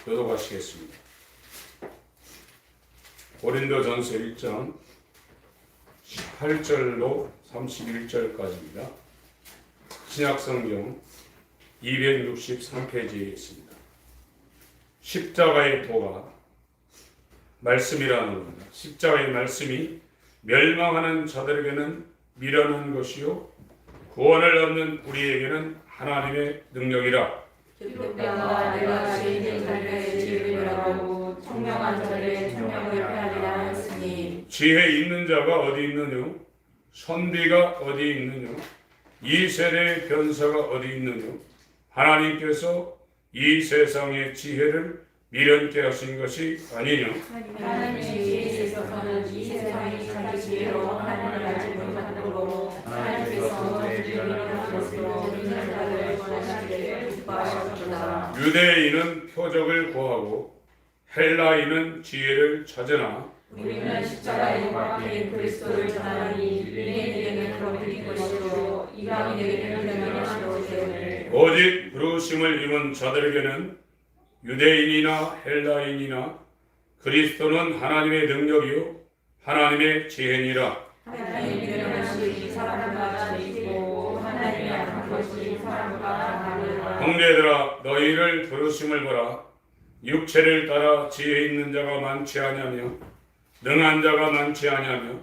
교독하시겠습니다. 고린도전서 1장 18절로 31절까지입니다. 신약성경 263페이지에 있습니다. 십자가의 도가 말씀이라는 겁니다. 십자가의 말씀이 멸망하는 자들에게는 미련한 것이요 구원을 얻는 우리에게는 하나님의 능력이라. 기독교가 내가 죄인된 자들의 죄를 멸하고 청명한 자들의 청명을 폐하리라 하였으니 지혜 있는 자가 어디 있느냐? 선비가 어디 있느냐? 이 세대의 변사가 어디 있느냐? 하나님께서 이 세상의 지혜를 미련케 하신 것이 아니냐? 하나님의 지혜에 있어서는 이 세상이 자기 지혜로 하나님을 알지 못하도록 하나님께서 저희를 미련한 것으로 믿는 자들을 원하시기를 기뻐하셨도다. 유대인은 표적을 구하고 헬라인은 지혜를 찾으나 우리는 십자가에 못 박힌 그리스도를 전하니 유대인에게는 거룩인 것이요 이방인에게는 변명한 것이기 때문에 오직 부르심을 입은 자들에게는 유대인이나 헬라인이나 그리스도는 하나님의 능력이요 하나님의 지혜니라. 하나님의 변명하신 사람과 지혜이고 하나님의 악한 것이 사람과 다르다. 형제들아 너희를 부르심을 보라. 육체를 따라 지혜 있는 자가 많지 아니하며 능한 자가 많지 아니하며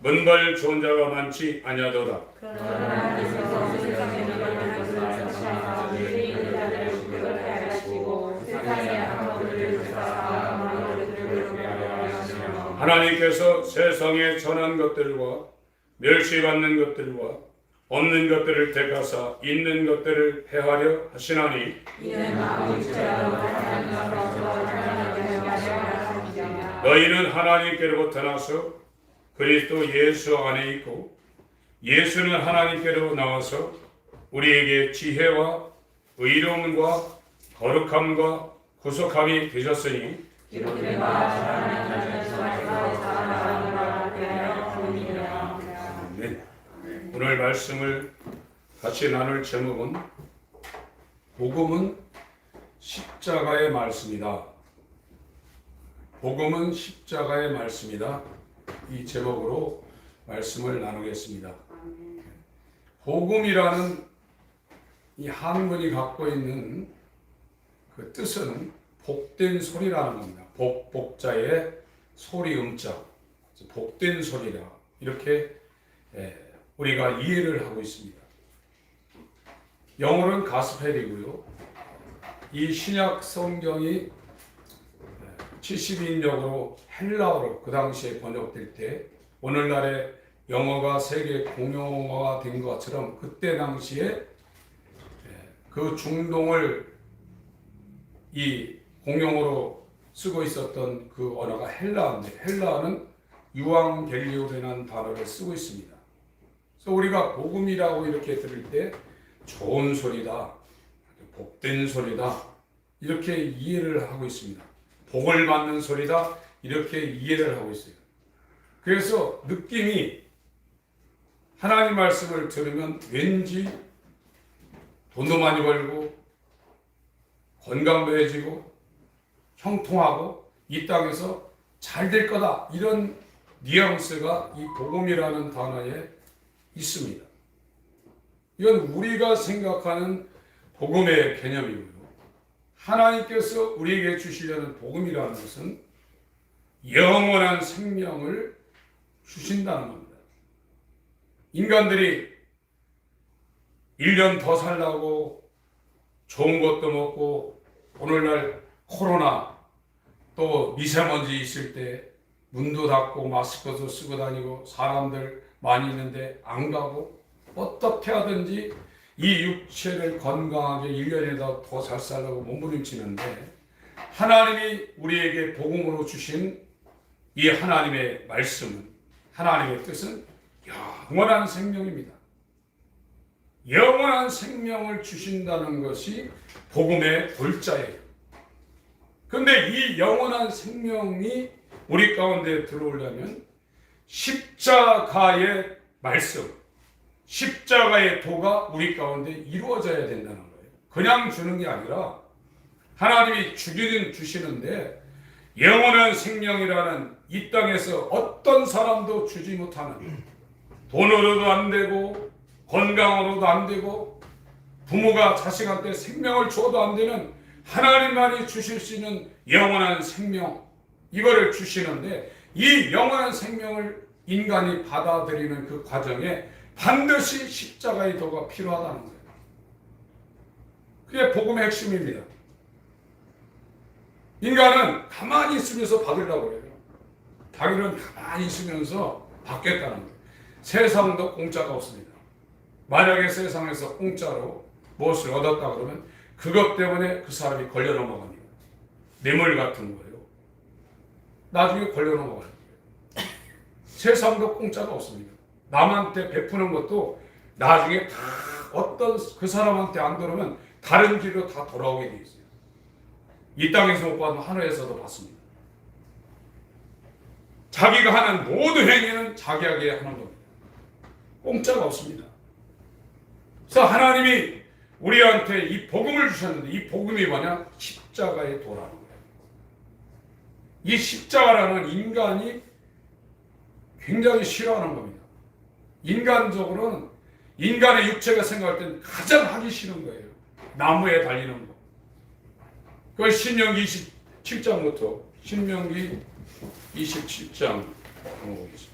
문벌 좋은 자가 많지 아니하도다. 그러나 하나님께서 세상에 미련한 것을 하시사 죄 있는 자들을 부끄럽게 하시고 세상의 악한 것들을 불사사 망한 것들을 부끄럽게 하시며 하나님께서 세상에 전한 것들과 멸시받는 것들과 없는 것들을 택하사 있는 것들을 해하려 하시나니 이는 아버지처럼 하나님 앞에서 하나님께 하려 하십니다. 너희는 하나님께로부터 나서 그리스도 예수 안에 있고 예수는 하나님께로 나와서 우리에게 지혜와 의로움과 거룩함과 구속함이 되셨으니 기록되와 사랑하는 자들과 사랑하노라 되어 보이니라. 아멘. 오늘 말씀을 같이 나눌 제목은 복음은 십자가의 말씀이다. 복음은 십자가의 말씀이다. 이 제목으로 말씀을 나누겠습니다. 복음이라는 이 한문이 갖고 있는 그 뜻은 복된 소리라는 겁니다. 복자의 소리 음자, 복된 소리라 이렇게 우리가 이해를 하고 있습니다. 영어는 가스펠이고요. 이 신약 성경이 70인역으로 헬라어로 그 당시에 번역될 때 오늘날의 영어가 세계 공용어가 된 것처럼 그때 당시에 그 중동을 이 공용어로 쓰고 있었던 그 언어가 헬라어인데 헬라어는 유앙겔리오라는 단어를 쓰고 있습니다. 그래서 우리가 복음이라고 이렇게 들을 때 좋은 소리다, 복된 소리다 이렇게 이해를 하고 있습니다. 복을 받는 소리다 이렇게 이해를 하고 있어요. 그래서 느낌이 하나님 말씀을 들으면 왠지 돈도 많이 벌고 건강해지고 형통하고 이 땅에서 잘 될 거다 이런 뉘앙스가 이 복음이라는 단어에 있습니다. 이건 우리가 생각하는 복음의 개념이고요. 하나님께서 우리에게 주시려는 복음이라는 것은 영원한 생명을 주신다는 겁니다. 인간들이 1년 더 살라고 좋은 것도 먹고 오늘날 코로나 또 미세먼지 있을 때 문도 닫고 마스크도 쓰고 다니고 사람들 많이 있는데 안 가고 어떻게 하든지 이 육체를 건강하게 1년에 더 잘 살라고 몸부림치는데 하나님이 우리에게 복음으로 주신 이 하나님의 말씀은 하나님의 뜻은 영원한 생명입니다. 영원한 생명을 주신다는 것이 복음의 골자예요. 그런데 이 영원한 생명이 우리 가운데 들어오려면 십자가의 말씀, 십자가의 도가 우리 가운데 이루어져야 된다는 거예요. 그냥 주는 게 아니라 하나님이 주기는 주시는데 영원한 생명이라는 이 땅에서 어떤 사람도 주지 못하는, 돈으로도 안 되고 건강으로도 안 되고 부모가 자식한테 생명을 줘도 안 되는 하나님만이 주실 수 있는 영원한 생명, 이거를 주시는데 이 영원한 생명을 인간이 받아들이는 그 과정에 반드시 십자가의 도가 필요하다는 거예요. 그게 복음의 핵심입니다. 인간은 가만히 있으면서 받으려고 해요. 자기는 가만히 있으면서 받겠다는 거예요. 세상도 공짜가 없습니다. 만약에 세상에서 공짜로 무엇을 얻었다 그러면 그것 때문에 그 사람이 걸려 넘어갑니다. 뇌물 같은 거예요. 나중에 걸려 넘어가는 거예요. 세상도 공짜가 없습니다. 남한테 베푸는 것도 나중에 다 어떤 그 사람한테 안 들으면 다른 길로 다 돌아오게 돼 있어요. 이 땅에서 못 받으면 하늘에서도 받습니다. 자기가 하는 모든 행위는 자기에게 하는 겁니다. 공짜가 없습니다. 그래서 하나님이 우리한테 이 복음을 주셨는데 이 복음이 뭐냐? 십자가의 도라는 거예요. 이 십자가라는 인간이 굉장히 싫어하는 겁니다. 인간적으로는 인간의 육체가 생각할 때는 가장 하기 싫은 거예요. 나무에 달리는 거. 그걸 신명기 27장부터 신명기 27장 보겠습니다.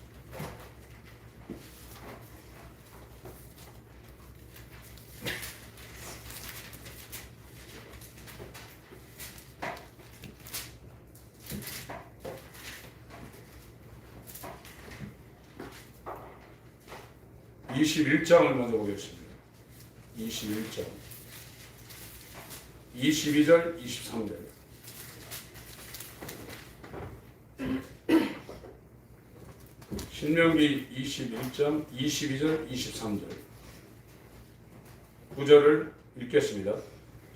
(21장을) 먼저 보겠습니다. 21장 22절 23절. 신명기 21장 22절 23절 9절을 읽겠습니다.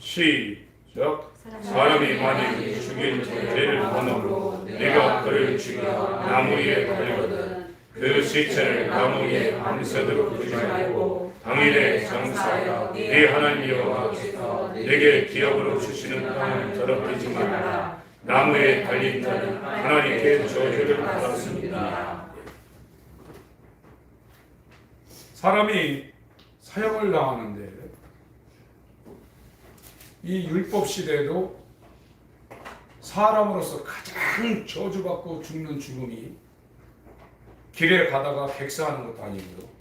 시작. 사람이 만약 죽인 죄를 범함으로 내가 그를 죽여 나무 위에 달리거든 그 시체를 나무 위에 밤새도록 두지 말고 당일에 장사하여 네 하나님 여호와께서 내게 기업으로 주시는 땅을 더럽히지 말라. 나무에 달린 자는 하나님께 저주를 받았습니다. 사람이 사형을 당하는데 이 율법 시대에도 사람으로서 가장 저주받고 죽는 죽음이 길에 가다가 백사하는 것도 아니고요.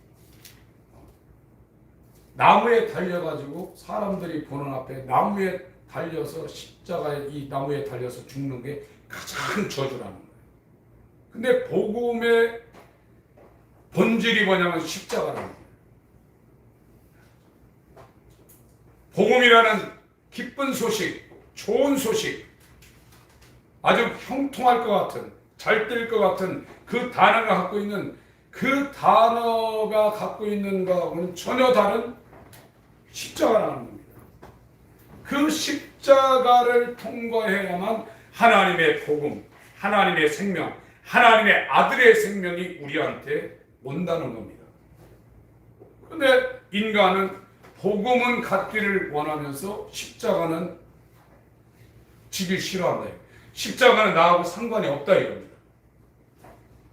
나무에 달려가지고 사람들이 보는 앞에 나무에 달려서 십자가에 이 나무에 달려서 죽는 게 가장 저주라는 거예요. 근데 복음의 본질이 뭐냐면 십자가라는 거예요. 복음이라는 기쁜 소식, 좋은 소식, 아주 형통할 것 같은, 잘 될 것 같은 그 단어가 갖고 있는 것과는 전혀 다른 십자가라는 겁니다. 그 십자가를 통과해야만 하나님의 복음, 하나님의 생명, 하나님의 아들의 생명이 우리한테 온다는 겁니다. 그런데 인간은 복음은 갖기를 원하면서 십자가는 지길 싫어한다. 십자가는 나하고 상관이 없다 이겁니다.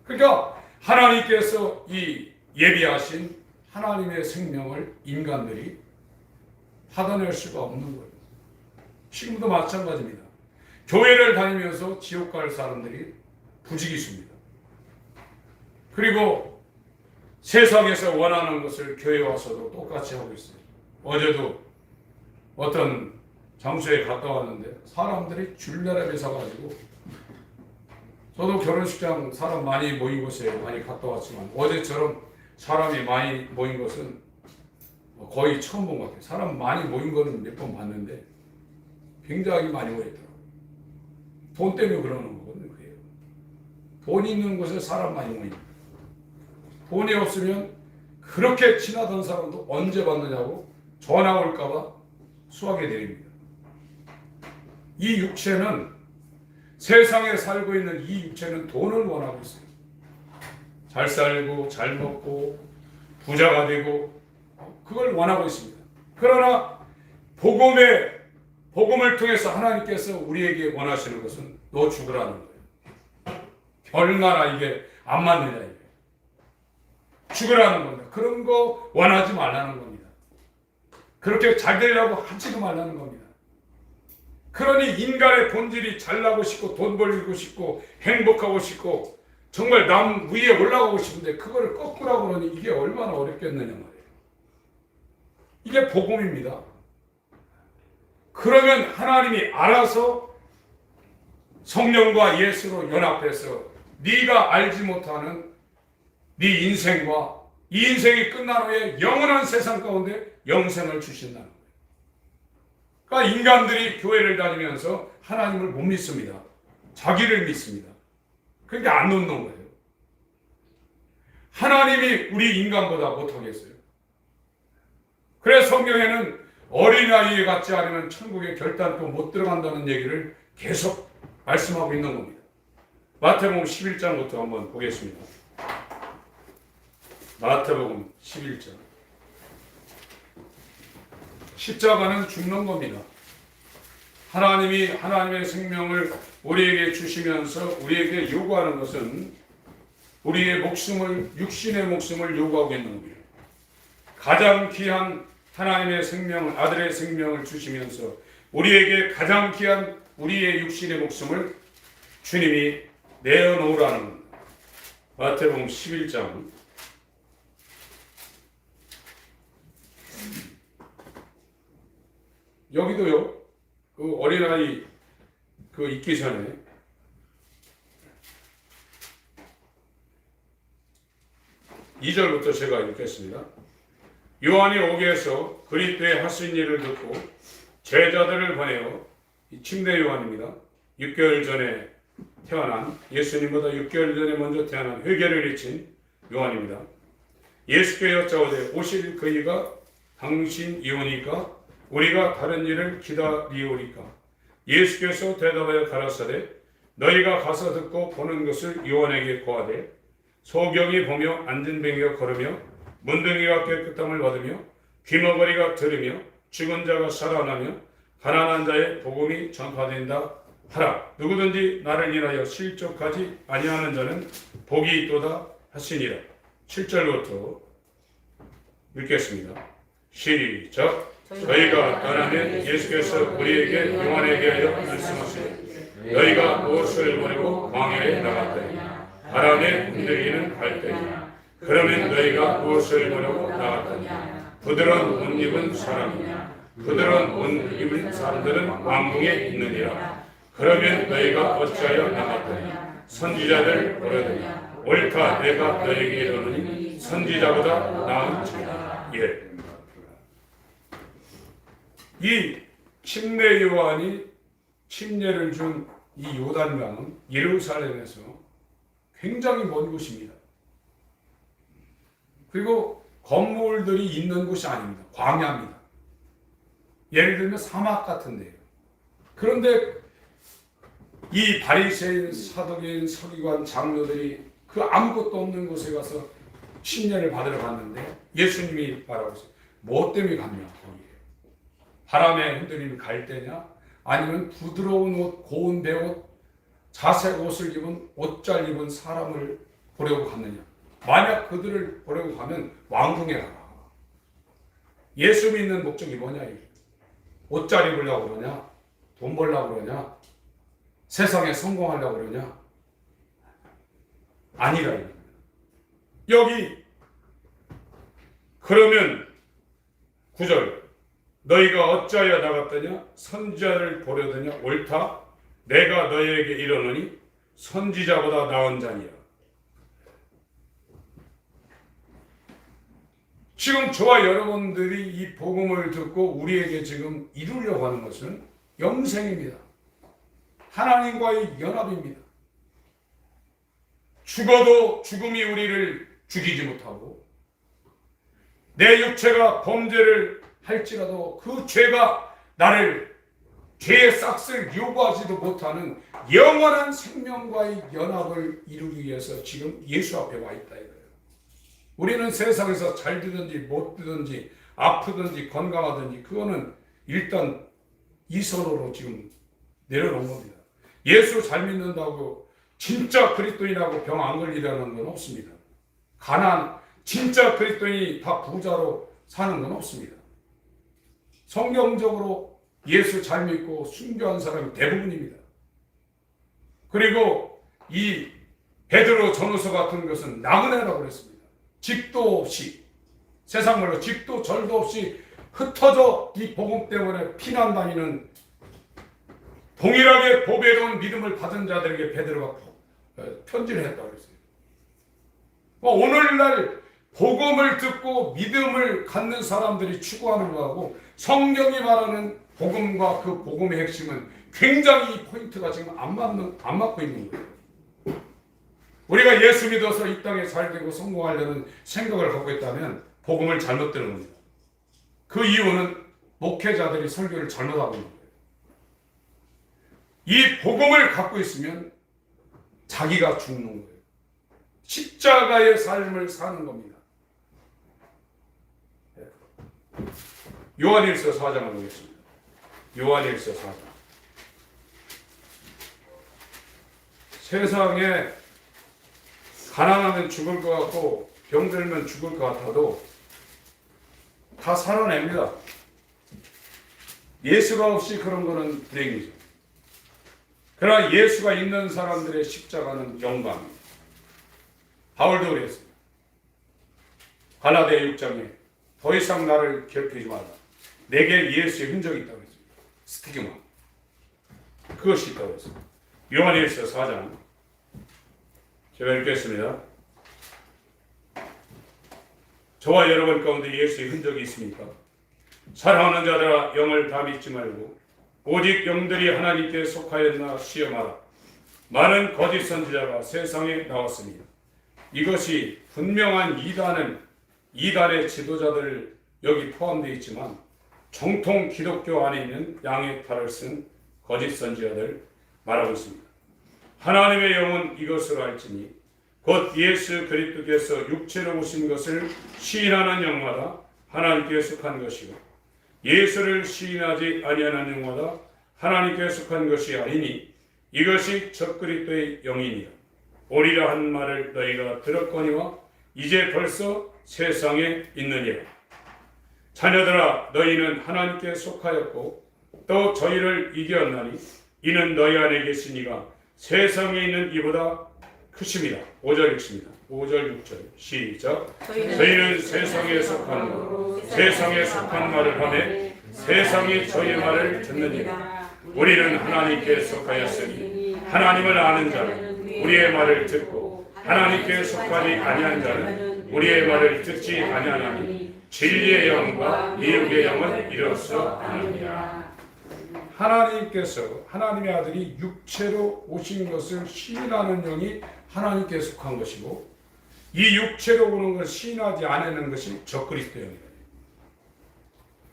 그러니까 하나님께서 이 예비하신 하나님의 생명을 인간들이 받아낼 수가 없는 거예요. 지금도 마찬가지입니다. 교회를 다니면서 지옥 갈 사람들이 부지기수입니다. 그리고 세상에서 원하는 것을 교회에 와서도 똑같이 하고 있어요. 어제도 어떤 장소에 갔다 왔는데 사람들이 줄나라에 서가지고, 저도 결혼식장 사람 많이 모인 곳에 많이 갔다 왔지만 어제처럼 사람이 많이 모인 것은 거의 처음 본 것 같아요. 사람 많이 모인 거는 몇 번 봤는데 굉장히 많이 모였더라고요. 돈 때문에 그러는 거거든요. 그게. 돈이 있는 곳에 사람 많이 모입니다. 돈이 없으면 그렇게 친하던 사람도 언제 받느냐고 전화 올까봐 수하게 됩니다. 이 육체는, 세상에 살고 있는 이 육체는 돈을 원하고 있어요. 잘 살고 잘 먹고 부자가 되고 그걸 원하고 있습니다. 그러나 복음의 복음을 통해서 하나님께서 우리에게 원하시는 것은 너 죽으라는 거예요. 얼마나 이게 안 맞느냐 이게. 죽으라는 겁니다. 그런 거 원하지 말라는 겁니다. 그렇게 잘 되려고 하지도 말라는 겁니다. 그러니 인간의 본질이 잘나고 싶고 돈 벌고 싶고 행복하고 싶고 정말 남 위에 올라가고 싶은데 그거를 거꾸라고 그러니 이게 얼마나 어렵겠느냐 말이에요. 이게 복음입니다. 그러면 하나님이 알아서 성령과 예수로 연합해서 네가 알지 못하는 네 인생과 이 인생이 끝난 후에 영원한 세상 가운데 영생을 주신다는 거예요. 그러니까 인간들이 교회를 다니면서 하나님을 못 믿습니다. 자기를 믿습니다. 그러니까 안 놓는 거예요. 하나님이 우리 인간보다 못하겠어요. 그래서 성경에는 어린아이에 같지 않으면 천국에 결단코 못 들어간다는 얘기를 계속 말씀하고 있는 겁니다. 마태복음 11장부터 한번 보겠습니다. 마태복음 11장. 십자가는 죽는 겁니다. 하나님이 하나님의 생명을 우리에게 주시면서 우리에게 요구하는 것은 우리의 목숨을, 육신의 목숨을 요구하고 있는 겁니다. 가장 귀한 하나님의 생명을, 아들의 생명을 주시면서 우리에게 가장 귀한 우리의 육신의 목숨을 주님이 내어놓으라는 겁니다. 마태복음 11장 여기도요, 그 어린아이 그 있기 전에 2절부터 제가 읽겠습니다. 요한이 오게 해서 그리스도의 하신 일을 듣고 제자들을 보내어, 침례 요한입니다. 6개월 전에 태어난, 예수님보다 6개월 전에 먼저 태어난 회개를 일으킨 요한입니다. 예수께 여짜오되 오실 그이가 당신이오니까 우리가 다른 일을 기다리오리까. 예수께서 대답하여 가라사대 너희가 가서 듣고 보는 것을 요한에게 고하되 소경이 보며 앉은 뱅이가 걸으며 문둥이가 깨끗함을 받으며 귀머거리가 들으며 죽은 자가 살아나며 가난한 자의 복음이 전파된다 하라. 누구든지 나를 인하여 실족하지 아니하는 자는 복이 있도다 하시니라. 7절부터 읽겠습니다. 시작. 너희가 떠나면 예수께서 우리에게 요한에게 하여 말씀하시되 너희가 무엇을 버리고 광야에 나갔더냐. 바람에 흔들리는 갈대냐. 그러면 너희가 무엇을 버리고 나갔더냐. 부드러운 옷 입은 사람이냐. 부드러운 옷 입은 사람들은 왕궁에 있느니라. 그러면 너희가 어찌하여 나갔더냐. 선지자들 버려더냐. 옳다 내가 너희에게 이르노니 선지자보다 나은 자다. 예. 이 침례 요한이 침례를 준 이 요단강은 예루살렘에서 굉장히 먼 곳입니다. 그리고 건물들이 있는 곳이 아닙니다. 광야입니다. 예를 들면 사막 같은 데요. 그런데 이 바리새인, 사도계인, 서기관, 장로들이 그 아무것도 없는 곳에 가서 침례를 받으러 갔는데 예수님이 말하고 뭐 때문에 갔냐 거기에. 바람에 흔들리는 갈대냐? 아니면 부드러운 옷, 고운 배옷, 자색 옷을 입은 옷잘 입은 사람을 보려고 갔느냐? 만약 그들을 보려고 가면 왕궁에 가라. 예수 믿는 목적이 뭐냐? 옷잘 입으려고 그러냐? 돈 벌려고 그러냐? 세상에 성공하려고 그러냐? 아니라 여기 그러면 9절 너희가 어찌하여 나갔더냐? 선지자를 보려더냐? 옳다. 내가 너희에게 이르노니 선지자보다 나은 자니라. 지금 저와 여러분들이 이 복음을 듣고 우리에게 지금 이루려고 하는 것은 영생입니다. 하나님과의 연합입니다. 죽어도 죽음이 우리를 죽이지 못하고 내 육체가 범죄를 할지라도 그 죄가 나를 죄의 싹을 요구하지도 못하는 영원한 생명과의 연합을 이루기 위해서 지금 예수 앞에 와 있다 이거예요. 우리는 세상에서 잘 되든지 못 되든지 아프든지 건강하든지 그거는 일단 이 선으로 지금 내려놓은 겁니다. 예수 잘 믿는다고 진짜 그리스도인하고 병 안 걸리라는 건 없습니다. 진짜 그리스도인이 다 부자로 사는 건 없습니다. 성경적으로 예수 잘 믿고 순교한 사람이 대부분입니다. 그리고 이 베드로 전후서 같은 것은 나그네라고 그랬습니다. 직도 없이, 세상 말로 직도 절도 없이 흩어져 이 복음 때문에 피난 다니는 동일하게 보배로운 믿음을 받은 자들에게 베드로가 편지를 했다고 그랬어요. 오늘날 복음을 듣고 믿음을 갖는 사람들이 추구하는 거하고 성경이 말하는 복음과 그 복음의 핵심은 굉장히 이 포인트가 지금 안 맞고 있는 거예요. 우리가 예수 믿어서 이 땅에 잘 되고 성공하려는 생각을 갖고 있다면 복음을 잘못 들은 겁니다. 그 이유는 목회자들이 설교를 잘못하고 있는 거예요. 이 복음을 갖고 있으면 자기가 죽는 거예요. 십자가의 삶을 사는 겁니다. 요한일서 4장을 보겠습니다. 요한일서 4장. 세상에 가난하면 죽을 것 같고 병들면 죽을 것 같아도 다 살아냅니다. 예수가 없이 그런 거는 불행이죠. 그러나 예수가 있는 사람들의 십자가는 영광입니다. 바울도 그랬습니다. 갈라디아 6장에 더 이상 나를 괴롭히지 마라. 내게 예수의 흔적이 있다고 했습니다. 스티그마. 그것이 있다고 했습니다. 요한일서 4장. 제가 읽겠습니다. 저와 여러분 가운데 예수의 흔적이 있습니까? 사랑하는 자들아, 영을 다 믿지 말고 오직 영들이 하나님께 속하였나 시험하라. 많은 거짓 선지자가 세상에 나왔습니다. 이것이 분명한 이단의 지도자들 여기 포함되어 있지만 정통 기독교 안에 있는 양의 탈을 쓴 거짓 선지자들 말하고 있습니다. 하나님의 영은 이것을 알지니 곧 예수 그리스도께서 육체로 오신 것을 시인하는 영마다 하나님께 속한 것이고 예수를 시인하지 아니하는 영마다 하나님께 속한 것이 아니니 이것이 적그리스도의 영이니라. 오리라 한 말을 너희가 들었거니와 이제 벌써 세상에 있느니라. 자녀들아, 너희는 하나님께 속하였고 또 저희를 이겼나니 이는 너희 안에 계신 이가 세상에 있는 이보다 크십니다. 5절 읽습니다. 5절 6절 시작. 저희는 세상에 속한 세상에 속한 말을 하매 세상이 저희의 말을 듣느니라. 우리는 하나님께 속하였으니 하나님을 아는 자는 우리의 말을 듣고 하나님께 속하지 아니한 자는 우리의 말을 듣지 아니하나니 진리의 영과 미혹의 영은 이로써 아느니라. 하나님께서 하나님의 아들이 육체로 오신 것을 시인하는 영이 하나님께 속한 것이고 이 육체로 오는 것을 시인하지 않는 것이 적그리스도 영이다.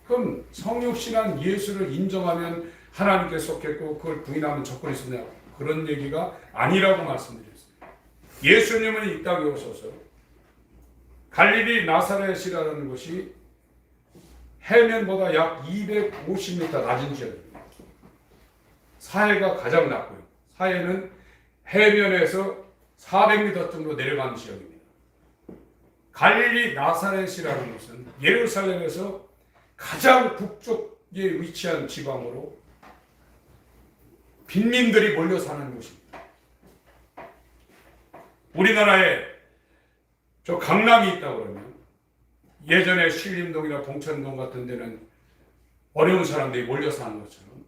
그럼 성육신한 예수를 인정하면 하나님께 속했고 그걸 부인하면 적그리스도냐, 그런 얘기가 아니라고 말씀드렸어요. 예수님은 이 땅에 오셔서 갈릴리 나사렛이라는 곳이 해면보다 약 250m 낮은 지역입니다. 사해가 가장 낮고요. 사해는 해면에서 400m 정도 내려가는 지역입니다. 갈릴리 나사렛이라는 곳은 예루살렘에서 가장 북쪽에 위치한 지방으로 빈민들이 몰려 사는 곳입니다. 우리나라에 저 강남이 있다고 그러면 예전에 신림동이나 동천동 같은 데는 어려운 사람들이 몰려 사는 것처럼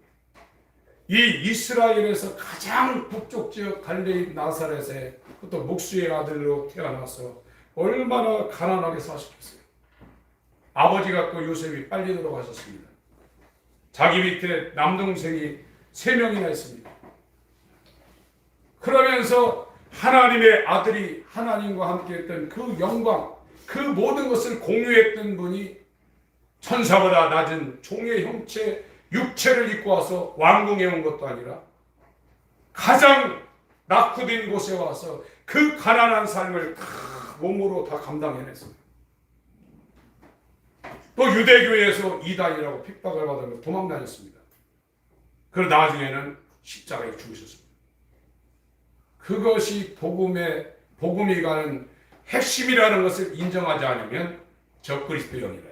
이 이스라엘에서 가장 북쪽 지역 갈릴리 나사렛에 그것도 목수의 아들로 태어나서 얼마나 가난하게 사셨겠어요. 아버지가 또 요셉이 빨리 돌아가셨습니다. 자기 밑에 남동생이 3명이나 있습니다. 그러면서 하나님의 아들이 하나님과 함께 했던 그 영광, 그 모든 것을 공유했던 분이 천사보다 낮은 종의 형체 육체를 입고 와서 왕궁에 온 것도 아니라 가장 낙후된 곳에 와서 그 가난한 삶을 다 몸으로 다 감당해냈습니다. 또 유대교에서 이단이라고 핍박을 받으며 도망다녔습니다. 그리고 나중에는 십자가에 죽으셨습니다. 그것이 복음이 가는 핵심이라는 것을 인정하지 않으면 적그리스도형이라.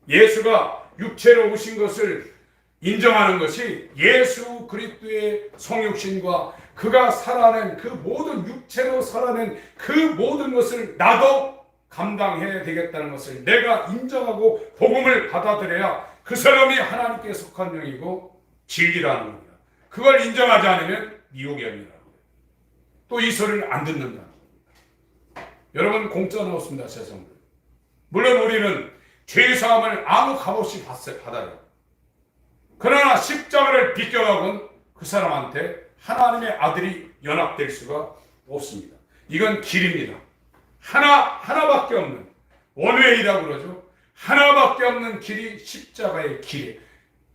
예수가 육체로 오신 것을 인정하는 것이 예수 그리스도의 성육신과 그가 살아낸 그 모든 육체로 살아낸 그 모든 것을 나도 감당해야 되겠다는 것을 내가 인정하고 복음을 받아들여야 그 사람이 하나님께 속한 영이고 진리라는 겁니다. 그걸 인정하지 않으면 미혹이 아니라는 거예요. 또 이 소리를 안 듣는다는 겁니다. 여러분 공짜는 없습니다. 세상에. 물론 우리는 죄사함을 아무 값없이 받아요. 그러나 십자가를 비껴가곤 그 사람한테 하나님의 아들이 연합될 수가 없습니다. 이건 길입니다. 하나밖에 없는 원웨이라고 그러죠. 하나밖에 없는 길이 십자가의 길이에요.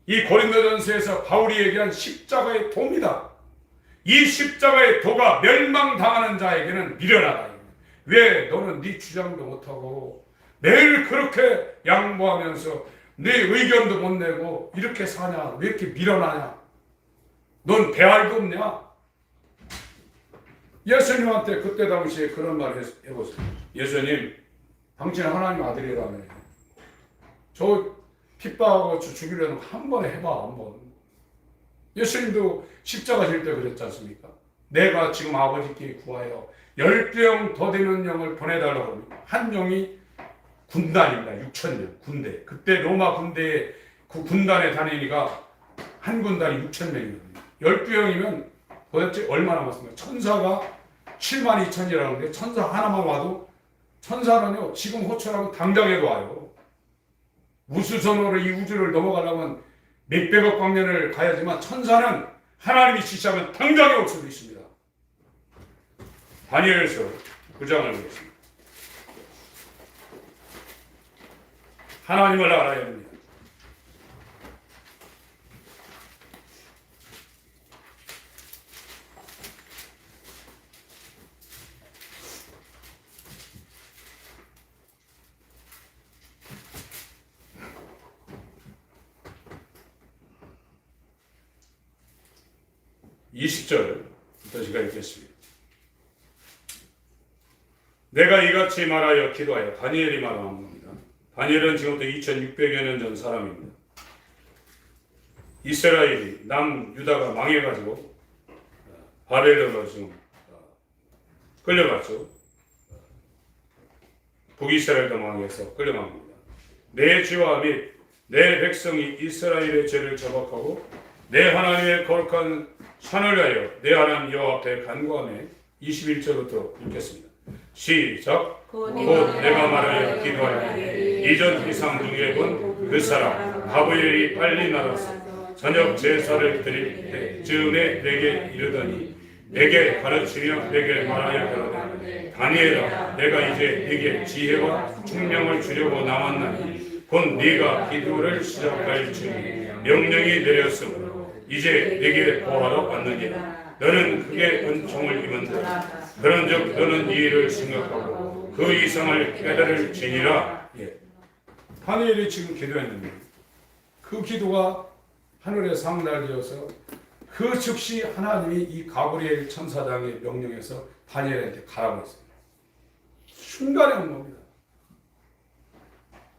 이 고린도전서에서 바울이 얘기한 십자가의 도입니다. 이 십자가의 도가 멸망당하는 자에게는 미련하다. 왜 너는 네 주장도 못하고 매일 그렇게 양보하면서 네 의견도 못 내고 이렇게 사냐? 왜 이렇게 미련하냐? 넌 배알도 없냐? 예수님한테 그때 당시에 그런 말 해보세요. 예수님, 당신은 하나님 아들이라며. 저 핍박하고 죽이려는 거 한 번에 해봐, 한 번. 예수님도 십자가 질 때 그랬지 않습니까? 내가 지금 아버지께 구하여 10명 더 되는 영을 보내달라고 합니다. 한 영이 군단입니다. 6,000명 군대. 그때 로마 군대에 그 군단에 다니니까 한 군단이 6,000명이거든요. 12명이면 도대체 얼마나 많습니까? 천사가 72,000이라는데 천사 하나만 와도 천사는요 지금 호출하면 당장에도 와요. 우주선으로 이 우주를 넘어가려면 몇백억 광년을 가야지만 천사는 하나님이 지시하면 당장에 올 수도 있습니다. 다니엘서 9장을 보겠습니다. 하나님을 알아야 합니다. (20절) 제가 읽겠습니다. 내가 이같이 말하여 기도하여 다니엘이 말하는 겁니다. 다니엘은 지금부터 2600여 년 전 사람입니다. 이스라엘이 남유다가 망해가지고 바벨론으로 지금 끌려갔죠. 북이스라엘도 망해서 끌려간 겁니다. 내 죄와 및 내 백성이 이스라엘의 죄를 저박하고 내 하나님의 거룩한 산을 위하여 내 하나님 여호와 앞에 간구하며 21절부터 읽겠습니다. 시작. 곧 내가 말하여 기도하여 이전 이상 중에 본 그 사람 가브리엘이 빨리 나가서 저녁 제사를 드릴 때쯤에 내게 이르더니 내게 가르치며 내게 말하여 가로되 다니엘아 내가 이제 네게 지혜와 총명을 주려고 나왔나니 곧 네가 기도를 시작할 즈음에 명령이 내렸으므로 이제 네게 보하러 왔느니라. 너는 크게 은총을 입은다. 그런즉 너는 이 일을 생각하고 그 이상을 깨달을지니라. 다니엘이 지금 기도했는데 그 기도가 하늘에 상달되어서 그 즉시 하나님이 이 가브리엘 천사장의 명령에서 다니엘한테 가라고 했습니다. 순간에 온 겁니다.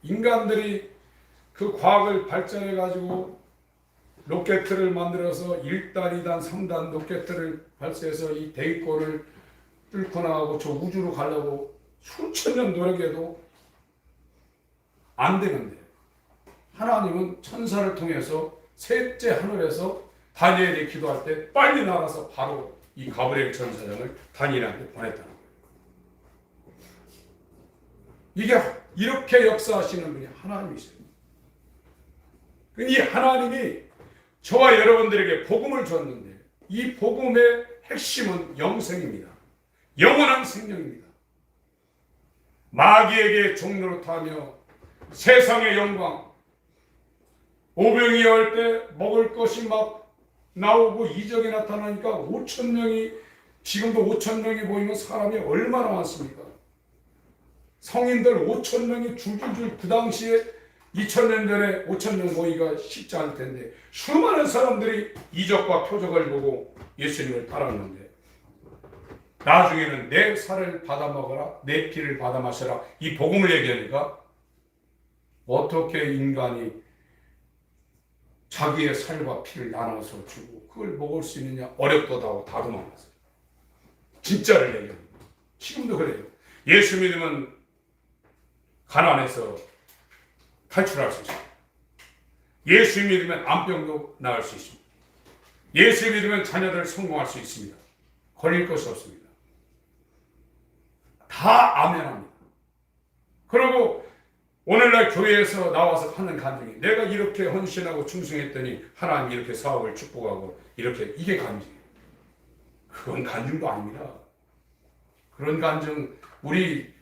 인간들이 그 과학을 발전해 가지고 로켓을 만들어서 1단, 2단, 3단 로켓을 발사해서 이 대기권을 뚫고 나가고 저 우주로 가려고 수천 년 노력해도 안 되는데 하나님은 천사를 통해서 셋째 하늘에서 다니엘이 기도할 때 빨리 나가서 바로 이 가브리엘 천사장을 다니엘한테 보냈다는 거예요. 이게 이렇게 역사하시는 분이 하나님이세요. 이 하나님이 저와 여러분들에게 복음을 줬는데 이 복음의 핵심은 영생입니다. 영원한 생명입니다. 마귀에게 종노릇하며 세상의 영광, 오병이 할 때 먹을 것이 막 나오고 이적이 나타나니까 5,000명이 지금도 5,000명이 보이는 사람이 얼마나 많습니까? 성인들 5,000명이 줄줄줄 그 당시에 2000년 전에 5,000명 모이기가 쉽지 않을 텐데 수많은 사람들이 이적과 표적을 보고 예수님을 따랐는데 나중에는 내 살을 받아 먹어라, 내 피를 받아 마셔라, 이 복음을 얘기하니까 어떻게 인간이 자기의 살과 피를 나눠서 주고 그걸 먹을 수 있느냐, 어렵다고 다 도망갔어요. 진짜를 얘기합니다. 지금도 그래요. 예수 믿으면 가난에서 탈출할 수 있습니다. 예수 믿으면 암병도 나을 수 있습니다. 예수 믿으면 자녀들 성공할 수 있습니다. 걸릴 것이 없습니다. 다 아멘합니다. 그리고 오늘날 교회에서 나와서 하는 간증이 내가 이렇게 헌신하고 충성했더니 하나님 이렇게 사업을 축복하고 이렇게, 이게 간증이에요. 그건 간증도 아닙니다. 그런 간증, 우리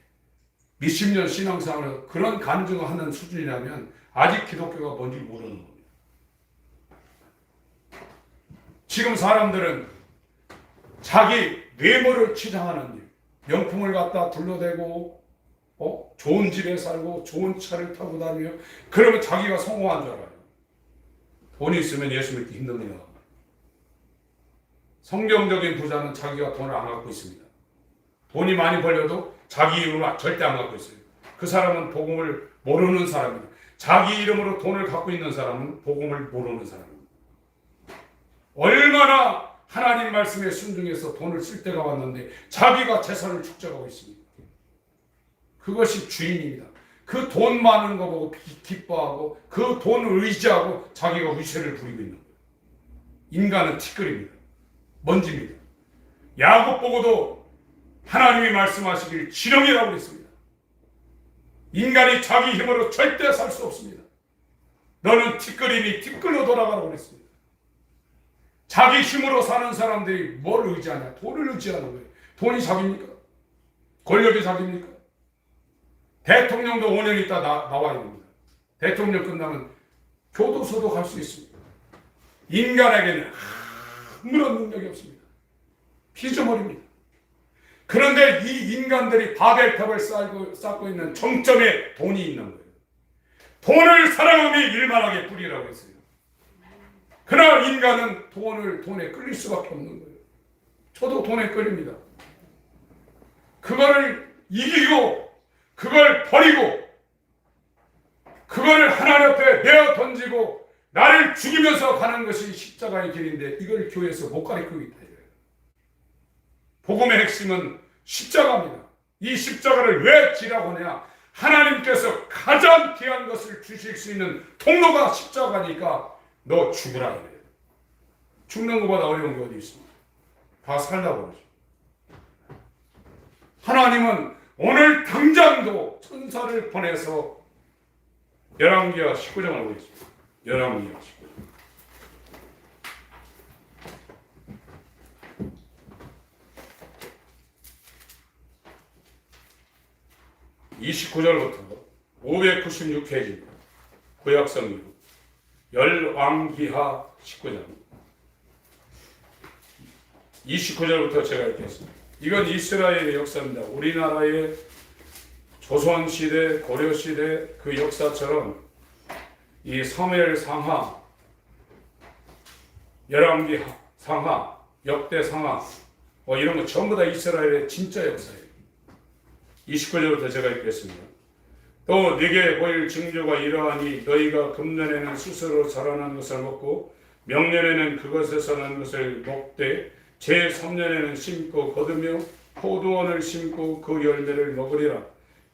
몇십 년 신앙생활에서 그런 간증을 하는 수준이라면 아직 기독교가 뭔지 모르는 겁니다. 지금 사람들은 자기 외모를 치장하는 일, 명품을 갖다 둘러대고 좋은 집에 살고 좋은 차를 타고 다니며 그러면 자기가 성공한 줄 알아요. 돈이 있으면 예수 믿기 힘듭니다. 성경적인 부자는 자기가 돈을 안 갖고 있습니다. 돈이 많이 벌려도 자기 이름으로 절대 안 갖고 있어요. 그 사람은 복음을 모르는 사람입니다. 자기 이름으로 돈을 갖고 있는 사람은 복음을 모르는 사람입니다. 얼마나 하나님 말씀에 순종해서 돈을 쓸 때가 왔는데 자기가 재산을 축적하고 있습니다. 그것이 주인입니다. 그 돈 많은 거 보고 기뻐하고 그 돈을 의지하고 자기가 위세를 부리고 있는 거예요. 인간은 티끌입니다. 먼지입니다. 야곱 보고도 하나님이 말씀하시길 지렁이라고 그랬습니다. 인간이 자기 힘으로 절대 살 수 없습니다. 너는 티끌이니 티끌로 돌아가라고 그랬습니다. 자기 힘으로 사는 사람들이 뭘 의지하냐? 돈을 의지하는 거예요. 돈이 자기입니까? 권력이 자기입니까? 대통령도 5년 있다 나와야 됩니다. 대통령 끝나면 교도소도 갈 수 있습니다. 인간에게는 아무런 능력이 없습니다. 피조물입니다. 그런데 이 인간들이 바벨탑을 쌓고 있는 정점에 돈이 있는 거예요. 돈을 사랑하며 일만하게 뿌리라고 했어요. 그러나 인간은 돈에 끌릴 수밖에 없는 거예요. 저도 돈에 끌립니다. 그거를 이기고 그걸 버리고 그걸 하나님 앞에 내어 던지고 나를 죽이면서 가는 것이 십자가의 길인데 이걸 교회에서 못 가르치고 있다. 복음의 핵심은 십자가입니다. 이 십자가를 왜 지라고 하냐? 하나님께서 가장 귀한 것을 주실 수 있는 통로가 십자가니까 너 죽으라 그래요. 죽는 것보다 어려운 게 어디 있습니까? 다 살라고 그러죠. 하나님은 오늘 당장도 천사를 보내서 열왕기하 19장을 보겠습니다. 열왕기하 19장. 29절부터 596페이지입니다. 구약성경 열왕기하 19장 29절부터 제가 읽겠습니다. 이건 이스라엘의 역사입니다. 우리나라의 조선시대, 고려시대 그 역사처럼 이 사무엘 상하, 열왕기 상하, 역대 상하 이런 거 전부 다 이스라엘의 진짜 역사예요. 29절부터 제가 읽겠습니다. 또 네게 보일 징조가 이러하니 너희가 금년에는 스스로 자라난 것을 먹고 명년에는 그것에서 난 것을 먹되 제3년에는 심고 거두며 포도원을 심고 그 열매를 먹으리라.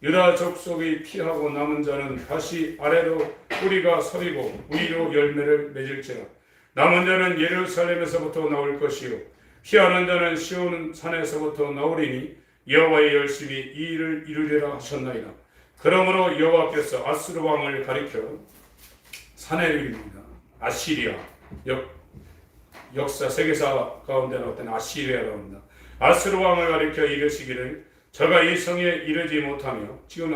유다 족속이 피하고 남은 자는 다시 아래로 뿌리가 서리고 위로 열매를 맺을지라. 남은 자는 예루살렘에서부터 나올 것이요 피하는 자는 시온 산에서부터 나오리니 여호와의 열심히 이 일을 이루리라 하셨나이다. 그러므로 여호와께서 아수르 왕을 가리켜 사내립니다. 아시리아 역사 세계사 가운데 나왔던 아시리아라고 합니다. 아수르 왕을 가리켜 이르시기를 저가 이 성에 이르지 못하며 지금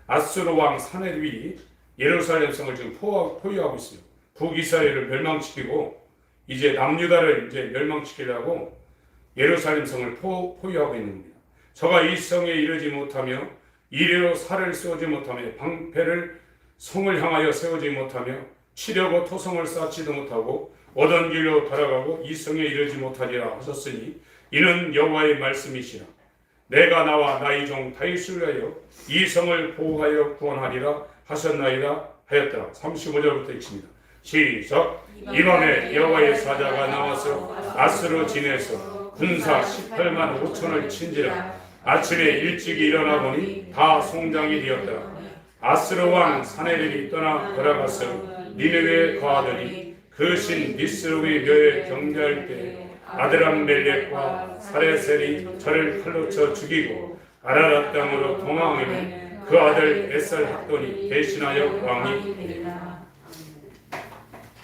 아수르 왕 사내립이 예루살렘 성을 지금 포위하고 있어요. 북이스라엘을 멸망시키고 이제 남유다를 이제 멸망시키려고 예루살렘 성을 포위하고 있는 겁니다. 저가 이 성에 이르지 못하며 이리로 살을 쏘지 못하며 방패를 성을 향하여 세우지 못하며 치려고 토성을 쌓지도 못하고 오던 길로 돌아가고 이 성에 이르지 못하리라 하셨으니 이는 여호와의 말씀이시라. 내가 나와 나의 종 다윗을 위하여 이 성을 보호하여 구원하리라 하셨나이다 하였더라. 35절부터 읽습니다. 시작. 이밤에 여호와의 사자가 나와서 아스로 진에서 군사 18만 5천을 친지라. 아침에 일찍이 일어나 보니 다 송장이 되었더라. 아스로 왕 사네립이 떠나 돌아가서 니느웨에 거하더니 그 신 니스록의 묘에 경배할 때 아드람멜렉과 사레셀이 저를 칼로 쳐 죽이고 아라랏 땅으로 도망하니 그 아들 에살핫돈이 대신하여 왕이 되리라.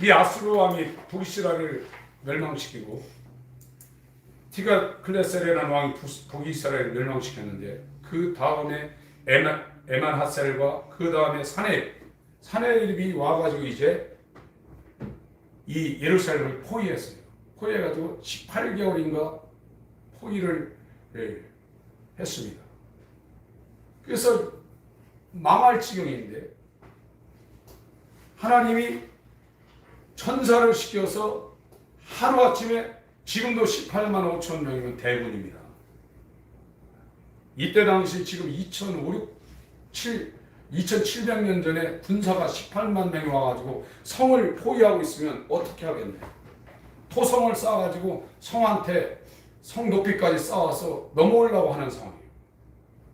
이 아수르 왕이 북이스라엘을 멸망시키고 티가클레셀이라는 왕이 북이스라엘을 멸망시켰는데 그 다음에 에만하셀과 그 다음에 사네립이 와가지고 이제 이 예루살렘을 포위했어요. 포위해가지고 18개월인가 포위를 했습니다. 그래서 망할 지경인데 하나님이 천사를 시켜서 하루아침에 지금도 18만 5천 명이면 대군입니다. 이때 당시 지금 2700년 전에 군사가 18만 명이 와가지고 성을 포위하고 있으면 어떻게 하겠네. 토성을 쌓아가지고 성한테 성 높이까지 쌓아서 넘어오려고 하는 상황이에요.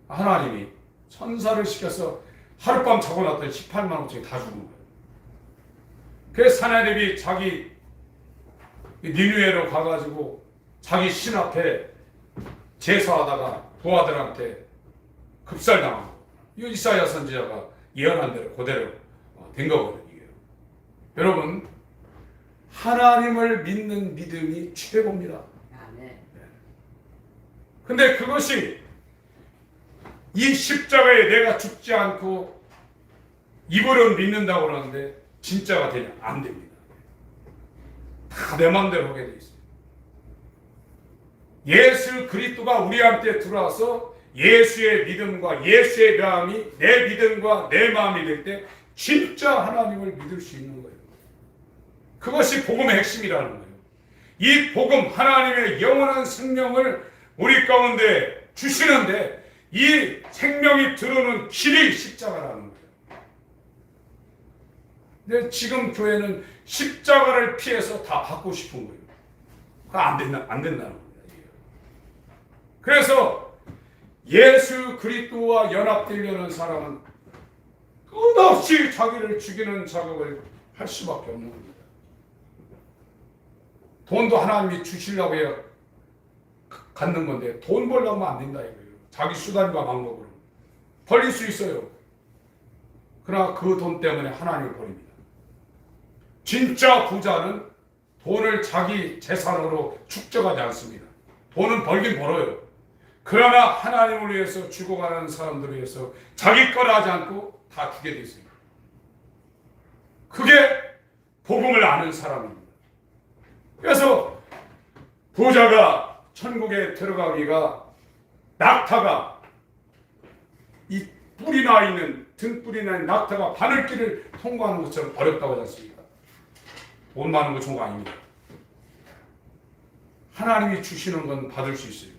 하나님이 천사를 시켜서 하룻밤 자고 났더니 18만 5천이 다 죽은 거예요. 그래서 사네립이 자기 니느웨로 가가지고 자기 신 앞에 제사하다가 부하들한테 급살당하고 이 이사야 선지자가 예언한 대로 그대로 된 거거든요. 여러분, 하나님을 믿는 믿음이 최고입니다. 근데 그것이 이 십자가에 내가 죽지 않고 입으로 믿는다고 그러는데 진짜가 되냐? 안 됩니다. 다 내 마음대로 하게 돼 있어요. 예수 그리스도가 우리한테 들어와서 예수의 믿음과 예수의 마음이 내 믿음과 내 마음이 될 때 진짜 하나님을 믿을 수 있는 거예요. 그것이 복음의 핵심이라는 거예요. 이 복음, 하나님의 영원한 생명을 우리 가운데 주시는데 이 생명이 들어오는 길이 십자가라는 거예요. 근데 지금 교회는 십자가를 피해서 다 받고 싶은 거예요. 그거 안 된다는 겁니다. 그래서 예수 그리스도와 연합되려는 사람은 끝없이 자기를 죽이는 작업을 할 수밖에 없는 겁니다. 돈도 하나님이 주시려고 해야 갖는 건데 돈 벌려면 안 된다 이거예요. 자기 수단과 방법으로 벌릴 수 있어요. 그러나 그 돈 때문에 하나님을 버립니다. 진짜 부자는 돈을 자기 재산으로 축적하지 않습니다. 돈은 벌긴 벌어요. 그러나 하나님을 위해서 죽어가는 사람들을 위해서 자기 거라 하지 않고 다 주게 되어 있습니다. 그게 복음을 아는 사람입니다. 그래서 부자가 천국에 들어가기가 낙타가 이 뿔이 나 있는 등뿔이 나 있는 낙타가 바늘길을 통과하는 것처럼 어렵다고 하지 않습니까? 돈 많은 거 좋은 거 아닙니다. 하나님이 주시는 건 받을 수 있어요.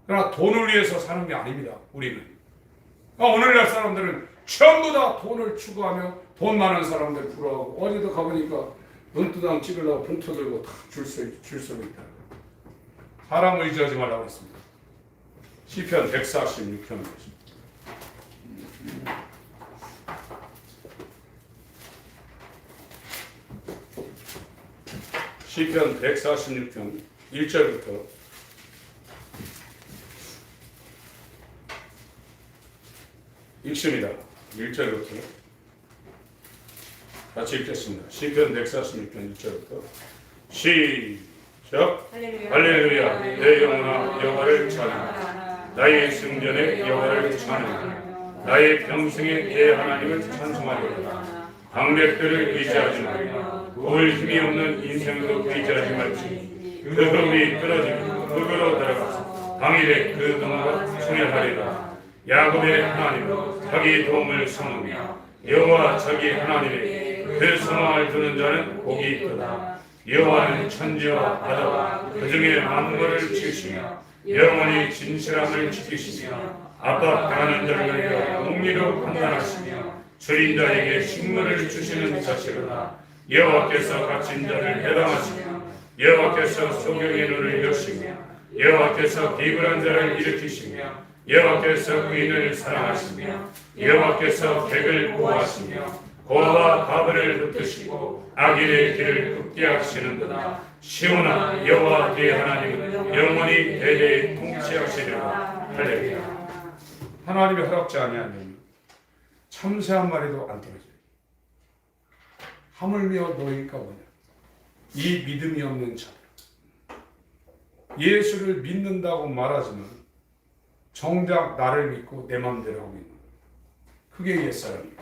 그러나 돈을 위해서 사는 게 아닙니다. 우리는. 오늘날 사람들은 전부 다 돈을 추구하며 돈 많은 사람들 부러워하고 어제도 가보니까 눈두당 찍으려고 봉투 들고 다 줄 서 있다. 사람을 의지하지 말라고 했습니다. 시편 146편 시편 146편 1절부터 읽습니다. 1절부터 같이 읽겠습니다. 시편 146편 1절부터 시작. 할렐루야. 내 영혼아 여호와를 찬양하라. 나의 승전에 여호와를 찬양하라. 나의 평생에 내 하나님을 찬송하리라. 방백들을 의지하지 말라. 올 힘이 없는 인생도 의지하지 말지. 그 흠이 끊어지고 흙으로 들어가서 당일에 그 동과 충혈하리라. 야곱의 하나님은 자기 도움을 삼으며 여호와 자기 하나님에게 그 소망을 두는 자는 복이 있도다. 여호와는 천지와 바다와 그 중에 만물을 지으시며 영원히 진실함을 지키시며 압박당하는 자를 위하여 공의로 판단하시며 줄인 자에게 식물을 주시는 자시로다. 여호와께서 갇힌 자를 해방하시며 여호와께서 소경의 눈을 여시며 여호와께서 비굴한 자를 일으키시며 여호와께서 의인을 사랑하시며 여호와께서 객을 보호하시며 고아와 바벨을 흩으시고 악인의 길을 굽게 하시는도다. 시온아 여호와 네 하나님은 영원히 대대에 통치하시리라. 할렐루야. 하나님이 허락지 아니하면 참새 한 마리도 안 떨어져요. 하물며 너희가 뭐냐? 이 믿음이 없는 자. 예수를 믿는다고 말하지만 정작 나를 믿고 내 마음대로 하고 있는 거예요. 그게 옛사람이에요.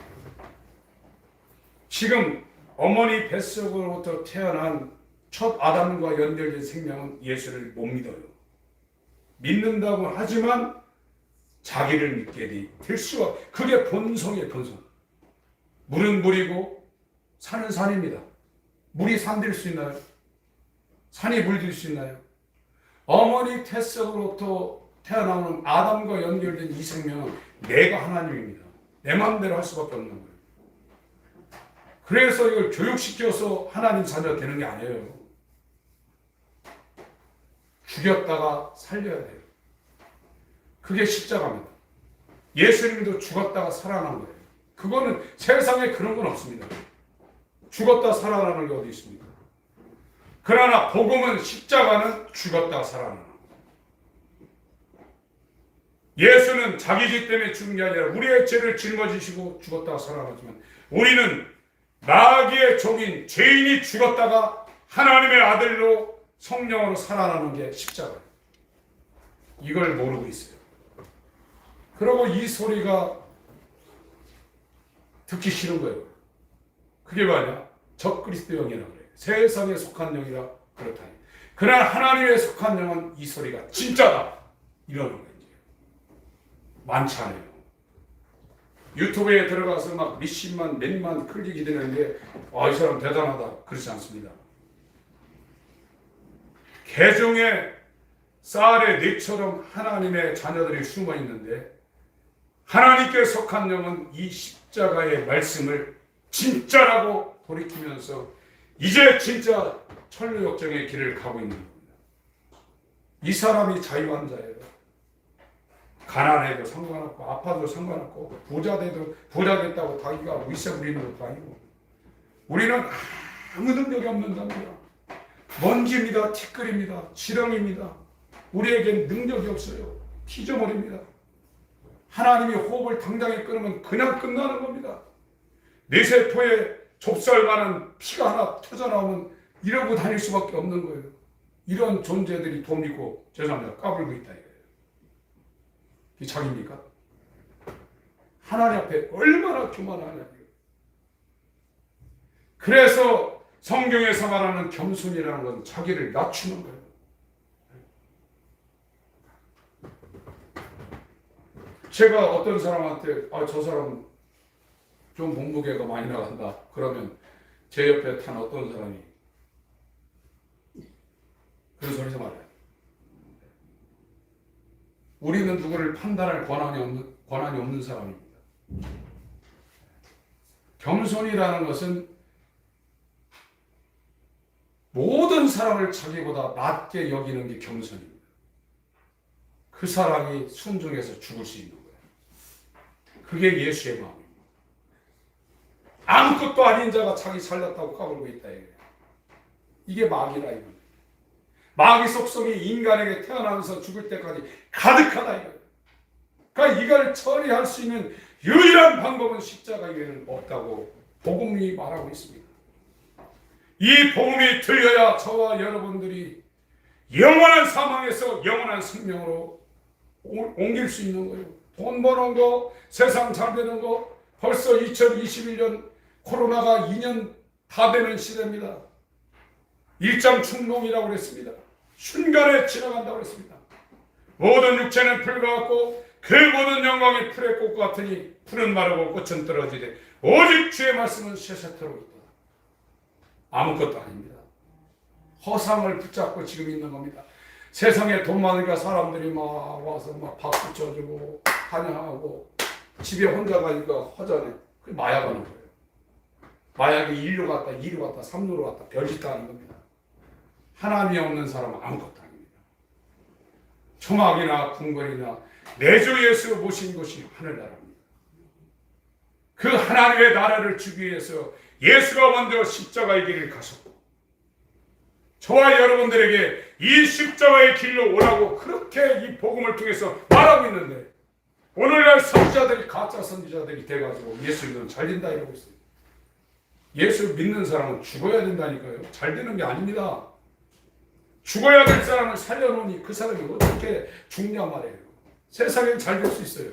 지금 어머니 뱃속으로부터 태어난 첫 아담과 연결된 생명은 예수를 못 믿어요. 믿는다고 하지만 자기를 믿게 될 수가, 그게 본성이에요. 본성. 물은 물이고 산은 산입니다. 물이 산 될 수 있나요? 산이 물 될 수 있나요? 어머니 태속으로부터 태어나는 아담과 연결된 이 생명은 내가 하나님입니다. 내 마음대로 할 수밖에 없는 거예요. 그래서 이걸 교육시켜서 하나님 자녀가 되는 게 아니에요. 죽였다가 살려야 돼요. 그게 십자가입니다. 예수님도 죽었다가 살아난 거예요. 그거는 세상에 그런 건 없습니다. 죽었다 살아나는 게 어디 있습니까? 그러나 복음은 십자가는 죽었다 살아나는 거예요. 예수는 자기 죄 때문에 죽은 게 아니라 우리의 죄를 짊어지시고 죽었다가 살아나지만 우리는 마귀의 종인 죄인이 죽었다가 하나님의 아들로 성령으로 살아나는 게 십자가예요. 이걸 모르고 있어요. 그리고 이 소리가 듣기 싫은 거예요. 그게 뭐냐? 적그리스도 영이라고 그래요. 세상에 속한 영이라 그렇다. 그러나 하나님의 속한 영은 이 소리가 진짜다. 이러는 거예요. 많지 않아요. 유튜브에 들어가서 막 몇십만, 몇만 클릭이 되는데 이 사람 대단하다. 그렇지 않습니다. 개종의 쌀의 뇌처럼 하나님의 자녀들이 숨어 있는데 하나님께 속한 영은 이 십자가의 말씀을 진짜라고 돌이키면서 이제 진짜 천류역정의 길을 가고 있는 겁니다. 이 사람이 자유환자예요. 가난해도 상관없고 아파도 상관없고 부자 됐다고 자기가 위세 부리는 것도 아니고 우리는 아무 능력이 없는 겁니다. 먼지입니다. 티끌입니다. 지렁입니다. 우리에겐 능력이 없어요. 피조물입니다. 하나님이 호흡을 당장에 끊으면 그냥 끝나는 겁니다. 내 세포에 좁쌀만한 피가 하나 터져나오면 이러고 다닐 수밖에 없는 거예요. 이런 존재들이 돈 믿고 죄송합니다. 까불고 있다 이거예요. 이게 자기입니까? 하나님 앞에 얼마나 교만하냐. 그래서 성경에서 말하는 겸손이라는 건 자기를 낮추는 거예요. 제가 어떤 사람한테 저 사람 좀 몸무게가 많이 나간다 그러면 제 옆에 탄 어떤 사람이 그런 소리 하지 말아요. 우리는 누구를 판단할 권한이 없는 사람입니다. 겸손이라는 것은 모든 사람을 자기보다 낮게 여기는 게 겸손입니다. 그 사람이 순종해서 죽을 수 있는 거예요. 그게 예수의 마음입니다. 아무것도 아닌 자가 자기 살렸다고 까불고 있다 이거예요. 이게 마귀라 이거예요. 마귀 속성이 인간에게 태어나면서 죽을 때까지 가득하다 이거예요. 그러니까 이걸 처리할 수 있는 유일한 방법은 십자가 이외에는 없다고 복음이 말하고 있습니다. 이 복음이 들려야 저와 여러분들이 영원한 사망에서 영원한 생명으로 옮길 수 있는 거예요. 돈 버는 거, 세상 잘 되는 거, 벌써 2021년 코로나가 2년 다 되는 시대입니다. 일장춘몽이라고 그랬습니다. 순간에 지나간다고 그랬습니다. 모든 육체는 풀과 같고 그 모든 영광이 풀의 꽃 같으니 풀은 마르고 꽃은 떨어지되 오직 주의 말씀은 쇠쇠토록 있다. 아무것도 아닙니다. 허상을 붙잡고 지금 있는 겁니다. 세상에 돈 많으니까 사람들이 막 와서 막 박수 쳐주고 환영하고 집에 혼자 가니까 허전해. 그게 마약하는 거예요. 마약이 1로 갔다 2로 갔다 3로 갔다 별짓 다 하는 겁니다. 하나님이 없는 사람은 아무것도 아닙니다. 초막이나 궁궐이나 내 주 예수 모신 곳이 하늘나라입니다. 그 하나님의 나라를 주기 위해서 예수가 먼저 십자가의 길을 가셨고 저와 여러분들에게 이 십자가의 길로 오라고 그렇게 이 복음을 통해서 말하고 있는데 오늘날 선지자들이 가짜 선지자들이 돼가지고 예수 믿으면 잘 된다 이러고 있어요. 예수 믿는 사람은 죽어야 된다니까요. 잘 되는 게 아닙니다. 죽어야 될 사람을 살려놓으니 그 사람이 어떻게 죽냐 말이에요. 세상엔 잘 될 수 있어요.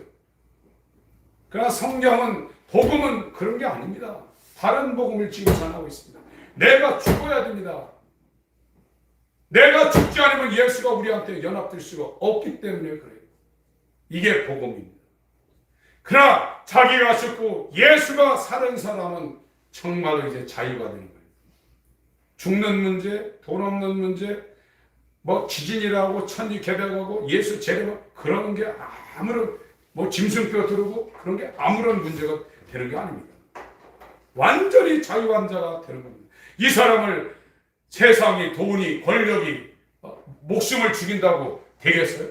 그러나 성경은 복음은 그런 게 아닙니다. 다른 복음을 지금 전하고 있습니다. 내가 죽어야 됩니다. 내가 죽지 않으면 예수가 우리한테 연합될 수가 없기 때문에 그래요. 이게 복음입니다. 그러나 자기가 죽고 예수가 사는 사람은 정말로 이제 자유가 되는 거예요. 죽는 문제, 돈 없는 문제, 뭐 지진이라고 천지 개벽하고 예수 재림 그런 게 아무런 뭐 짐승뼈 들고 그런 게 아무런 문제가 되는 게 아닙니다. 완전히 자유환자가 되는 겁니다. 이 사람을 세상이 돈이 권력이 목숨을 죽인다고 되겠어요?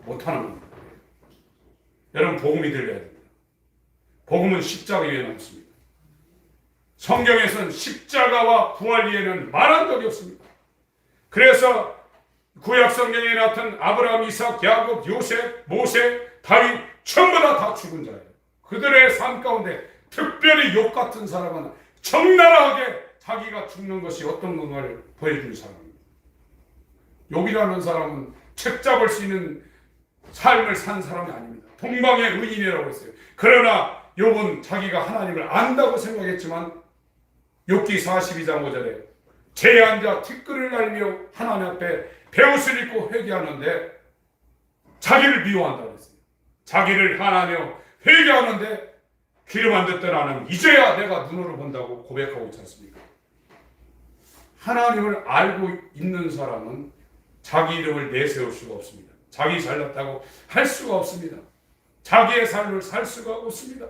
못하는 겁니다. 여러분 복음이 들려야 됩니다. 복음은 십자가 위에 남습니다. 성경에서는 십자가와 부활 위에는 말한 적이 없습니다. 그래서 구약 성경에 나타난 아브라함, 이삭, 야곱, 요셉, 모세, 다윗 전부 다 죽은 자예요. 그들의 삶 가운데 특별히 욥 같은 사람은 적나라하게 자기가 죽는 것이 어떤 건가를 보여준 사람입니다. 욥이라는 사람은 책 잡을 수 있는 삶을 산 사람이 아닙니다. 동방의 의인이라고 했어요. 그러나 욥은 자기가 하나님을 안다고 생각했지만 욥기 42장 5절에 죄한 자 티끌을 날며 하나님 앞에 베옷을 입고 회개하는데 자기를 미워한다고 했어요. 자기를 하나며 회개하는데 귀를 안 듣던 나는 이제야 내가 눈으로 본다고 고백하고 있지 않습니까? 하나님을 알고 있는 사람은 자기 이름을 내세울 수가 없습니다. 자기 잘났다고 할 수가 없습니다. 자기의 삶을 살 수가 없습니다.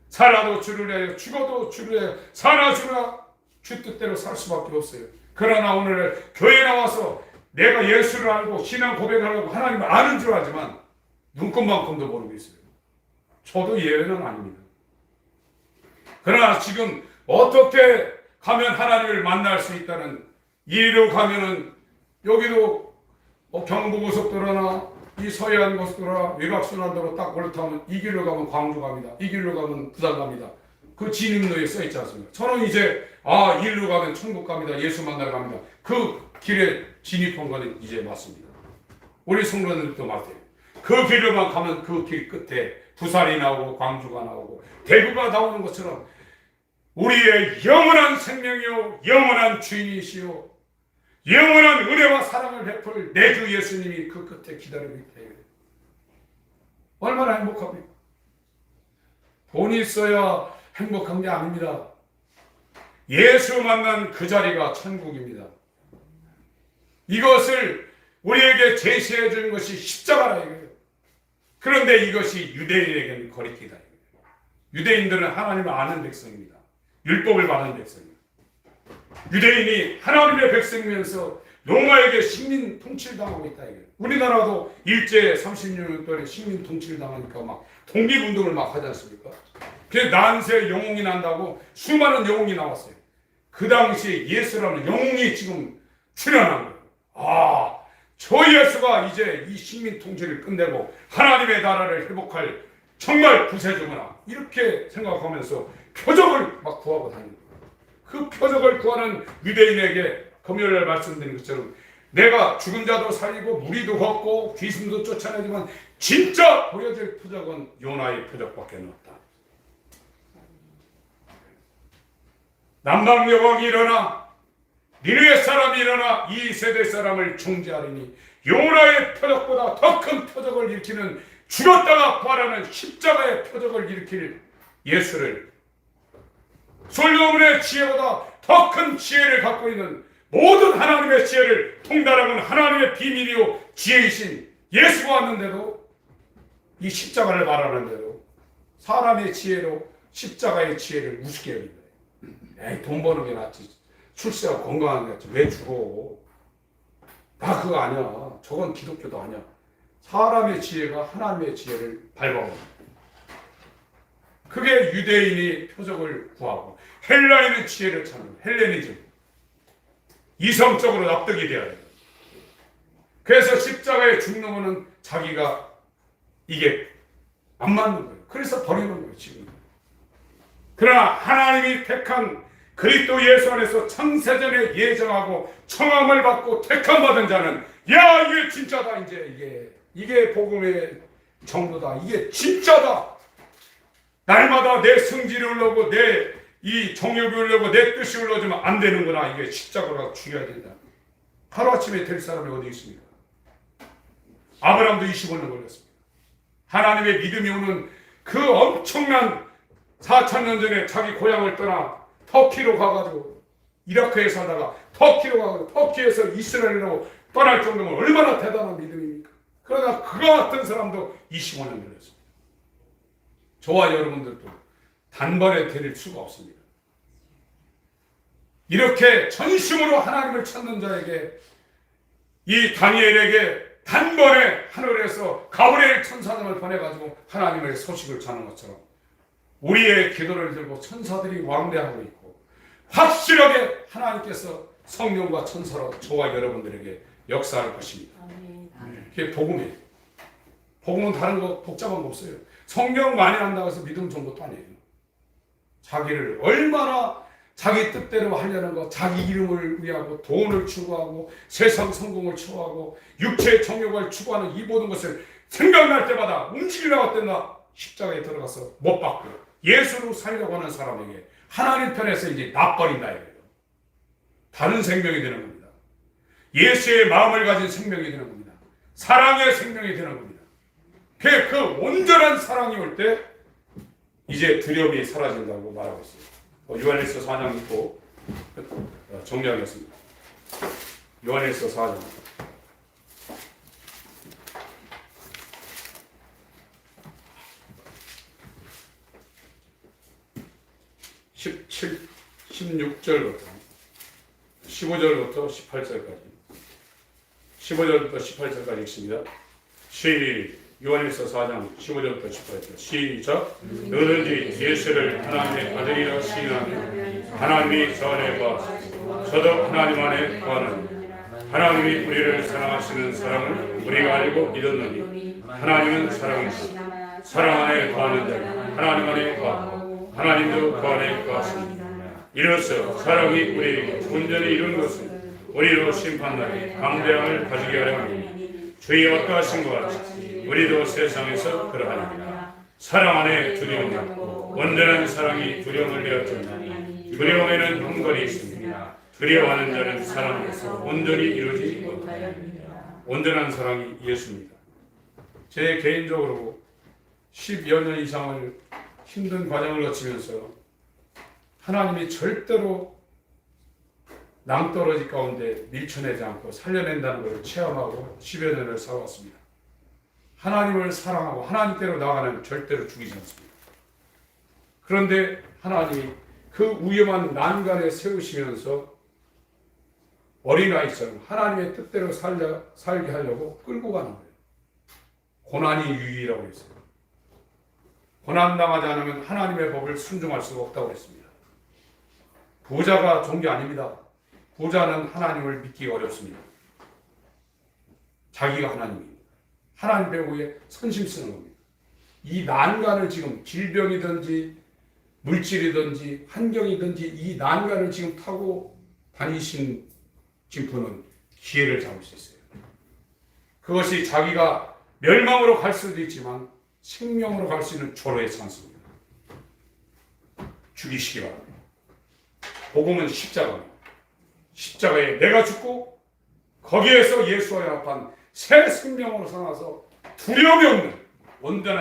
살아도 주를 위하여 죽어도 주를 위하여 사나 죽으나 주 뜻대로 살 수밖에 없어요. 그러나 오늘 교회에 나와서 내가 예수를 알고 신앙 고백하려고 하나님을 아는 줄 알지만 눈곱만큼도 모르고 있어요. 저도 예외는 아닙니다. 그러나 지금 어떻게 가면 하나님을 만날 수 있다는 이리로 가면은 여기도 경부고속도로나 이 서해안 고속도로나 외곽순환도로 딱 올라타면 이 길로 가면 광주 갑니다. 이 길로 가면 부산 갑니다. 그 진입로에 써 있지 않습니까? 저는 이제 이 길로 가면 천국 갑니다. 예수 만나러 갑니다. 그 길에 진입한 거는 이제 맞습니다. 우리 성도들도 맞아요. 그 길로만 가면 그 길 끝에 부산이 나오고 광주가 나오고 대구가 나오는 것처럼 우리의 영원한 생명이요 영원한 주인이시요 영원한 은혜와 사랑을 베풀 내 주 예수님이 그 끝에 기다리고 있대요. 얼마나 행복합니까? 돈이 있어야 행복한 게 아닙니다. 예수 만난 그 자리가 천국입니다. 이것을 우리에게 제시해 준 것이 십자가라 이거예요. 그런데 이것이 유대인에게는 거리끼다. 유대인들은 하나님을 아는 백성입니다. 율법을 받은 백성입니다. 유대인이 하나님의 백성이면서 로마에게 식민 통치를 당하고 있다. 이거예요. 우리나라도 일제 30년 동안에 식민 통치를 당하니까 막 독립운동을 막 하지 않습니까? 그래서 난세 영웅이 난다고 수많은 영웅이 나왔어요. 그 당시에 예수라는 영웅이 지금 출현한 거예요. 저 예수가 이제 이 식민 통치를 끝내고 하나님의 나라를 회복할 정말 구세주구나 이렇게 생각하면서 표적을 막 구하고 다니는 거예요. 그 표적을 구하는 유대인에게 금요일날 말씀드린 것처럼 내가 죽은 자도 살리고 무리도 걷고 귀신도 쫓아내지만 진짜 보여줄 표적은 요나의 표적밖에 없다. 남방 여왕이 일어나 니느웨 사람이 일어나 이 세대 사람을 중재하리니 요나의 표적보다 더 큰 표적을 일으키는 죽었다가 부활하는 십자가의 표적을 일으킬 예수를 솔로몬의 지혜보다 더 큰 지혜를 갖고 있는 모든 하나님의 지혜를 통달하는 하나님의 비밀이요 지혜이신 예수가 왔는데도 이 십자가를 말하는데도 사람의 지혜로 십자가의 지혜를 우습게 여긴 거예요. 에이, 돈 버는 게 낫지. 출세하고 건강한 게 낫지. 왜 죽어? 나 그거 아니야. 저건 기독교도 아니야. 사람의 지혜가 하나님의 지혜를 밟아버려. 그게 유대인이 표적을 구하고 헬라인은 지혜를 찾는 헬레니즘. 이성적으로 납득이 돼야 돼요. 그래서 십자가에 죽는 거는 자기가 이게 안 맞는 거예요. 그래서 버리는 거예요, 지금. 그러나 하나님이 택한 그리스도 예수 안에서 창세전에 예정하고 청함을 받고 택함받은 자는 야 이게 진짜다 이제 이게 복음의 정도다. 이게 진짜다. 날마다 내 성질이 올라오고 내 이 정욕이 올라오고 내 뜻이 올라오지만 안 되는구나. 이게 십자가가 죽여야 된다. 하루아침에 될 사람이 어디 있습니까? 아브라함도 25년 걸렸습니다. 하나님의 믿음이 오는 그 엄청난 4,000년 전에 자기 고향을 떠나 터키로 가가지고 이라크에 살다가 터키로 가가지고 터키에서 이스라엘로 떠날 정도면 얼마나 대단한 믿음입니까? 그러나 그와 같은 사람도 25년 걸렸습니다. 저와 여러분들도 단번에 드릴 수가 없습니다. 이렇게 전심으로 하나님을 찾는 자에게 이 다니엘에게 단번에 하늘에서 가브리엘 천사장을 보내가지고 하나님의 소식을 전하는 것처럼 우리의 기도를 들고 천사들이 왕래하고 있고 확실하게 하나님께서 성령과 천사로 저와 여러분들에게 역사할 것입니다. 그게 복음이에요. 복음은 다른 거 복잡한 거 없어요. 성령 많이 한다고 해서 믿음 좋은 것도 아니에요. 자기를 얼마나 자기 뜻대로 하려는 거, 자기 이름을 위하고 돈을 추구하고 세상 성공을 추구하고 육체의 정욕을 추구하는 이 모든 것을 생각날 때마다 움직이려고 할 때나 십자가에 들어가서 못 박고 예수로 살려고 하는 사람에게 하나님 편에서 이제 놔버린다 이거예요. 다른 생명이 되는 겁니다. 예수의 마음을 가진 생명이 되는 겁니다. 사랑의 생명이 되는 겁니다. 그 온전한 사랑이 올 때 이제 두려움이 사라진다고 말하고 있어요. 요한일서 4장 읽고 정리하겠습니다. 요한일서 4장 16절부터 15절부터 18절까지 15절부터 18절까지 읽습니다. 요한일서 4장 15절부터 18절 시작. 너희들이 예수를 하나님의 아들이라 시인하면 하나님이 저 안에 거하시고 저도 하나님 안에 거하느니 하나님이 우리를 사랑하시는 사랑을 우리가 알고 믿었느니 하나님은 사랑이시다. 사랑 안에 거하는 자는 하나님 안에 거하고 하나님도 그 안에 거하시니 이로써 사랑이 우리에게 온전히 이룬 것은 우리로 심판날에 강대함을 가지게 하려 함이니 주의 어떠하신 것 같이 우리도 세상에서 그러하니라. 사랑 안에 두려움이 없고 온전한 사랑이 두려움을 내어주니 두려움에는 흠걸이 있습니다. 두려워하는 자는 사랑 안에서 온전히 이루지 못하느니라. 온전한 사랑이 예수입니다. 제 개인적으로 10여 년 이상을 힘든 과정을 거치면서 하나님이 절대로 낭떠러지 가운데 밀쳐내지 않고 살려낸다는 것을 체험하고 10여 년을 살아왔습니다. 하나님을 사랑하고 하나님께로 나아가는 절대로 죽이지 않습니다. 그런데 하나님이 그 위험한 난간에 세우시면서 어린아이처럼 하나님의 뜻대로 살게 하려고 끌고 가는 거예요. 고난이 유익이라고 했어요. 고난당하지 않으면 하나님의 법을 순종할 수가 없다고 했습니다. 부자가 좋은 게 아닙니다. 부자는 하나님을 믿기가 어렵습니다. 자기가 하나님입니다. 하나님 배우에 선심 쓰는 겁니다. 이 난간을 지금 질병이든지 물질이든지 환경이든지 이 난간을 지금 타고 다니신 분은 기회를 잡을 수 있어요. 그것이 자기가 멸망으로 갈 수도 있지만 생명으로 갈 수 있는 절호의 찬스입니다. 죽이시기 바랍니다. 복음은 십자가입니다. 십자가에 내가 죽고 거기에서 예수와 연합한 새 생명으로 살아서 두려움이 없는 온전한